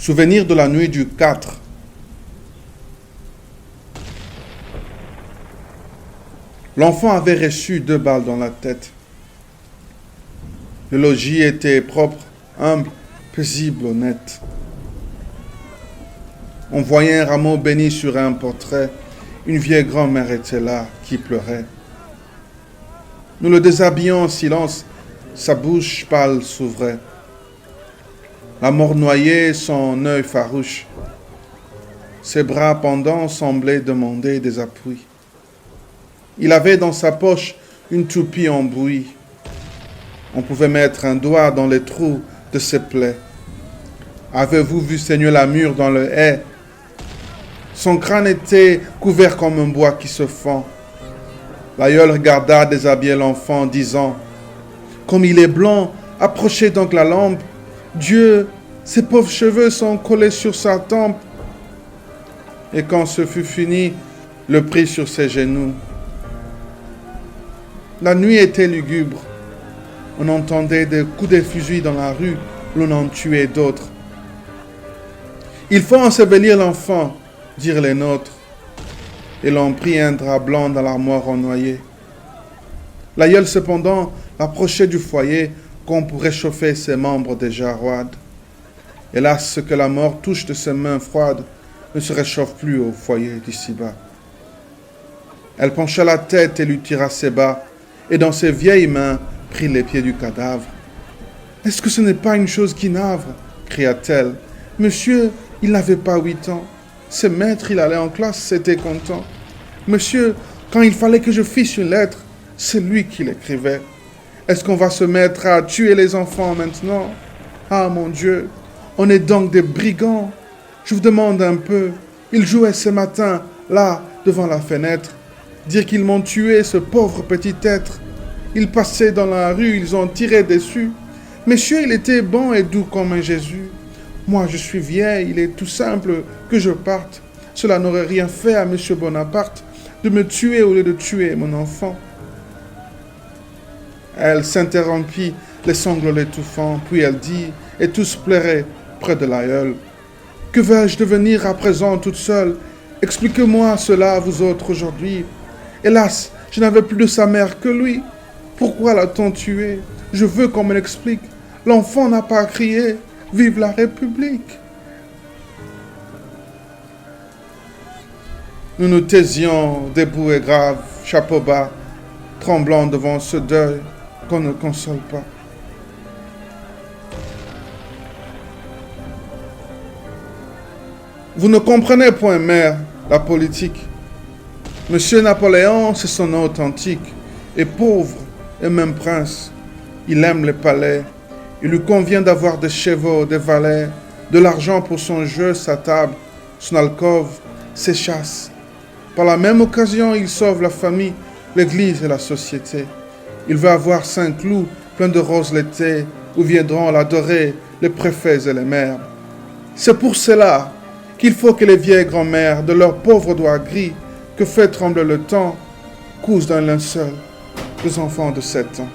Souvenir de la nuit du 4. L'enfant avait reçu 2 balles dans la tête. Le logis était propre, humble, paisible, honnête. On voyait un rameau béni sur un portrait. Une vieille grand-mère était là, qui pleurait. Nous le déshabillions en silence. Sa bouche pâle s'ouvrait. La mort noyait son œil farouche. Ses bras pendants semblaient demander des appuis. Il avait dans sa poche une toupie en bruit. On pouvait mettre un doigt dans les trous de ses plaies. Avez-vous vu saigner la mûre dans le haie? Son crâne était couvert comme un bois qui se fend. L'aïeul regarda déshabiller l'enfant, disant « Comme il est blanc, approchez donc la lampe. Dieu, ses pauvres cheveux sont collés sur sa tempe. » Et quand ce fut fini, le prit sur ses genoux. La nuit était lugubre. On entendait des coups de fusil dans la rue, l'on en tuait d'autres. « Il faut ensevelir l'enfant, » dirent les nôtres, et l'on prit un drap blanc dans l'armoire en noyer. L'aïeul cependant approchait du foyer qu'on pourrait chauffer ses membres déjà roides. Hélas, ce que la mort touche de ses mains froides ne se réchauffe plus au foyer d'ici-bas. Elle pencha la tête et lui tira ses bas, et dans ses vieilles mains prit les pieds du cadavre. « Est-ce que ce n'est pas une chose qui navre ?» cria-t-elle. « Monsieur, il n'avait pas 8 ans. Ses maîtres, il allait en classe, c'était content. Monsieur, quand il fallait que je fisse une lettre, c'est lui qui l'écrivait. Est-ce qu'on va se mettre à tuer les enfants maintenant? Ah mon Dieu, on est donc des brigands. Je vous demande un peu, ils jouaient ce matin, là, devant la fenêtre. Dire qu'ils m'ont tué, ce pauvre petit être. Ils passaient dans la rue, ils ont tiré dessus. Monsieur, il était bon et doux comme un Jésus. Moi, je suis vieille, il est tout simple que je parte. Cela n'aurait rien fait à Monsieur Bonaparte de me tuer au lieu de tuer mon enfant. » Elle s'interrompit, les sanglots l'étouffant, puis elle dit, et tous pleuraient près de l'aïeul. « Que vais-je devenir à présent toute seule? Expliquez-moi cela, vous autres, aujourd'hui. Hélas, je n'avais plus de sa mère que lui. Pourquoi l'a-t-on tué? Je veux qu'on me l'explique. L'enfant n'a pas crié. Vive la République !» Nous nous taisions, debout et graves, chapeau bas, tremblants devant ce deuil qu'on ne console pas. Vous ne comprenez point, mère, la politique. Monsieur Napoléon, c'est son nom authentique, et pauvre, et même prince. Il aime les palais. Il lui convient d'avoir des chevaux, des valets, de l'argent pour son jeu, sa table, son alcôve, ses chasses. Par la même occasion, il sauve la famille, l'église et la société. Il veut avoir 5 clous pleins de roses l'été, où viendront l'adorer les préfets et les maires. C'est pour cela qu'il faut que les vieilles grand-mères, de leurs pauvres doigts gris, que fait trembler le temps, cousent d'un linceul les enfants de 7 ans.